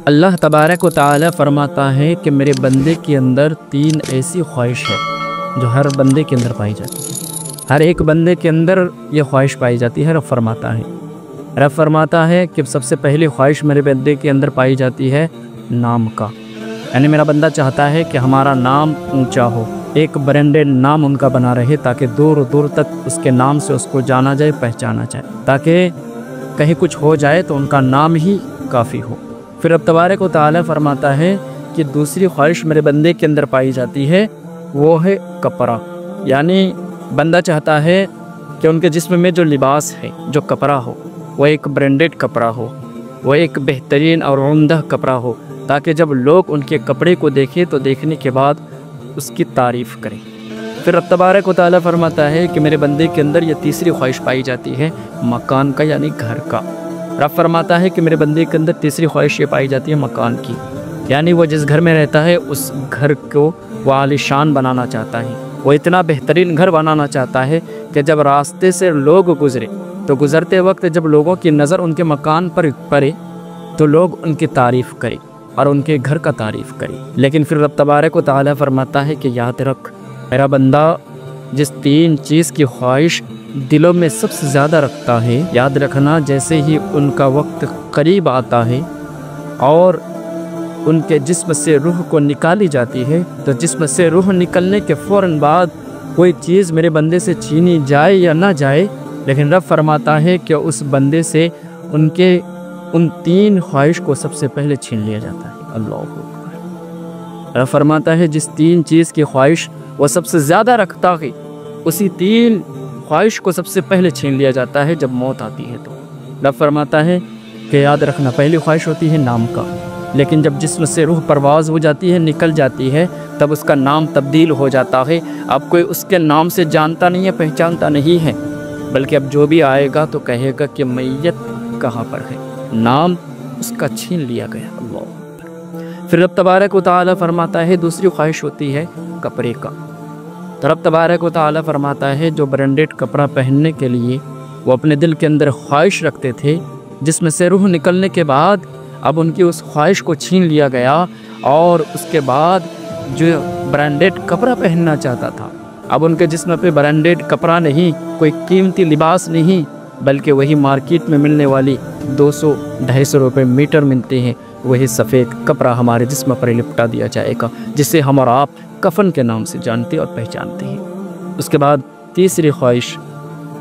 اللہ تبارک و تعالی فرماتا ہے کہ میرے بندے کے اندر 3 ایسی خواہش ہے جو ہر بندے کے اندر پائی جاتی ہے، ہر ایک بندے کے اندر یہ خواہش پائی جاتی ہے۔ رب فرماتا ہے کہ سب سے پہلی خواہش میرے بندے کے اندر پائی جاتی ہے نام کا، یعنی میرا بندہ چاہتا ہے کہ ہمارا نام اونچا ہو، ایک برانڈڈ نام ان کا بنا رہے تاکہ دور دور تک اس کے نام سے اس کو جانا جائے، پہچانا جائے، تاکہ کہیں کچھ ہو جائے تو ان کا نام ہی کافی ہو۔ پھر رب تبارک و تعالی فرماتا ہے کہ دوسری خواہش میرے بندے کے اندر پائی جاتی ہے، وہ ہے کپڑا، یعنی بندہ چاہتا ہے کہ ان کے جسم میں جو لباس ہے، جو کپڑا ہو، وہ ایک برانڈڈ کپڑا ہو، وہ ایک بہترین اور عمدہ کپڑا ہو، تاکہ جب لوگ ان کے کپڑے کو دیکھیں تو دیکھنے کے بعد اس کی تعریف کریں۔ پھر رب تبارک و تعالی فرماتا ہے کہ میرے بندے کے اندر یہ تیسری خواہش پائی جاتی ہے مکان کا، یعنی گھر کا۔ رب فرماتا ہے کہ میرے بندے کے اندر تیسری خواہش یہ پائی جاتی ہے مکان کی، یعنی وہ جس گھر میں رہتا ہے اس گھر کو وہ عالیشان بنانا چاہتا ہے، وہ اتنا بہترین گھر بنانا چاہتا ہے کہ جب راستے سے لوگ گزرے تو گزرتے وقت جب لوگوں کی نظر ان کے مکان پر پڑے تو لوگ ان کی تعریف کریں اور ان کے گھر کا تعریف کریں۔ لیکن پھر رب تبارک و تعالی فرماتا ہے کہ یاد رکھ، میرا بندہ جس 3 چیز کی خواہش دلوں میں سب سے زیادہ رکھتا ہے، یاد رکھنا جیسے ہی ان کا وقت قریب آتا ہے اور ان کے جسم سے روح کو نکالی جاتی ہے، تو جسم سے روح نکلنے کے فوراً بعد کوئی چیز میرے بندے سے چھینی جائے یا نہ جائے، لیکن رب فرماتا ہے کہ اس بندے سے ان 3 خواہش کو سب سے پہلے چھین لیا جاتا ہے۔ اللہ اکبر۔ رب فرماتا ہے جس 3 چیز کی خواہش وہ سب سے زیادہ رکھتا ہے، اسی 3 خواہش کو سب سے پہلے چھین لیا جاتا ہے جب موت آتی ہے تو۔ رب فرماتا ہے کہ یاد رکھنا پہلی خواہش ہوتی ہے نام کا، لیکن جب جسم سے روح پرواز ہو جاتی ہے، نکل جاتی ہے، تب اس کا نام تبدیل ہو جاتا ہے۔ اب کوئی اس کے نام سے جانتا نہیں ہے، پہچانتا نہیں ہے، بلکہ اب جو بھی آئے گا تو کہے گا کہ میت کہاں پر ہے، نام اس کا چھین لیا گیا۔ اللہ۔ پھر رب تبارک و تعالی فرماتا ہے دوسری خواہش ہوتی ہے کپڑے کا، تو رب تبارک و تعالی فرماتا ہے جو برانڈڈ کپڑا پہننے کے لیے وہ اپنے دل کے اندر خواہش رکھتے تھے، جسم سے روح نکلنے کے بعد اب ان کی اس خواہش کو چھین لیا گیا، اور اس کے بعد جو برانڈڈ کپڑا پہننا چاہتا تھا اب ان کے جسم پہ برانڈڈ کپڑا نہیں، کوئی قیمتی لباس نہیں، بلکہ وہی مارکیٹ میں ملنے والی 200-250 روپے میٹر ملتے ہیں، وہی سفید کپڑا ہمارے جسم پر لپٹا دیا جائے گا، جسے ہم اور آپ کفن کے نام سے جانتے اور پہچانتے ہیں۔ اس کے بعد تیسری خواہش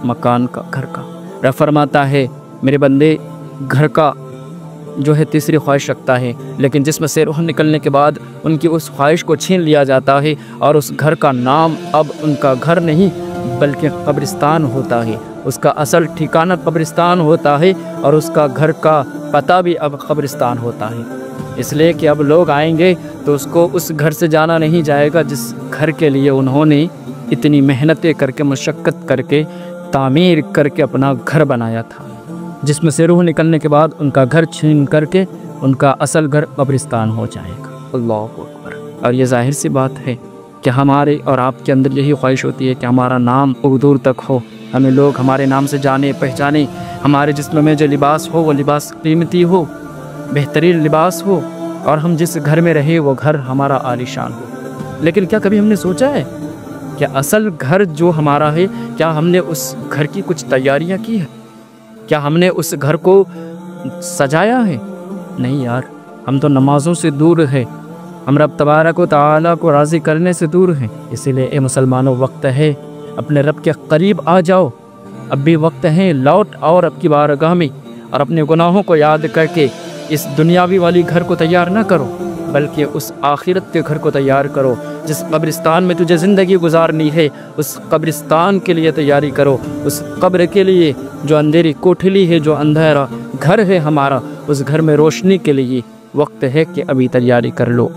مکان کا، گھر کا۔ رب فرماتا ہے میرے بندے گھر کا جو ہے تیسری خواہش رکھتا ہے، لیکن جسم سے روح نکلنے کے بعد ان کی اس خواہش کو چھین لیا جاتا ہے، اور اس گھر کا نام اب ان کا گھر نہیں بلکہ قبرستان ہوتا ہے، اس کا اصل ٹھکانہ قبرستان ہوتا ہے، اور اس کا گھر کا پتہ بھی اب قبرستان ہوتا ہے، اس لیے کہ اب لوگ آئیں گے تو اس کو اس گھر سے جانا نہیں جائے گا جس گھر کے لیے انہوں نے اتنی محنتیں کر کے، مشقت کر کے، تعمیر کر کے اپنا گھر بنایا تھا۔ جسم سے روح نکلنے کے بعد ان کا گھر چھین کر کے ان کا اصل گھر قبرستان ہو جائے گا۔ اللہ اکبر۔ اور یہ ظاہر سی بات ہے کہ ہمارے اور آپ کے اندر یہی خواہش ہوتی ہے کہ ہمارا نام دور تک ہو، ہمیں لوگ ہمارے نام سے جانے پہچانے، ہمارے جسم میں جو لباس ہو وہ لباس قیمتی ہو، بہترین لباس ہو، اور ہم جس گھر میں رہے وہ گھر ہمارا عالیشان ہو۔ لیکن کیا کبھی ہم نے سوچا ہے کہ اصل گھر جو ہمارا ہے، کیا ہم نے اس گھر کی کچھ تیاریاں کی ہیں؟ کیا ہم نے اس گھر کو سجایا ہے؟ نہیں یار، ہم تو نمازوں سے دور ہیں، ہم رب تبارک و تعالیٰ کو راضی کرنے سے دور ہیں۔ اسی لیے اے مسلمانوں، وقت ہے اپنے رب کے قریب آ جاؤ، اب بھی وقت ہے، لوٹ اور اب کی بارگاہ میں، اور اپنے گناہوں کو یاد کر کے اس دنیاوی والی گھر کو تیار نہ کرو، بلکہ اس آخرت کے گھر کو تیار کرو۔ جس قبرستان میں تجھے زندگی گزارنی ہے اس قبرستان کے لیے تیاری کرو، اس قبر کے لیے جو اندھیری کوٹھلی ہے، جو اندھیرا گھر ہے ہمارا، اس گھر میں روشنی کے لیے وقت ہے کہ ابھی تیاری کر لو۔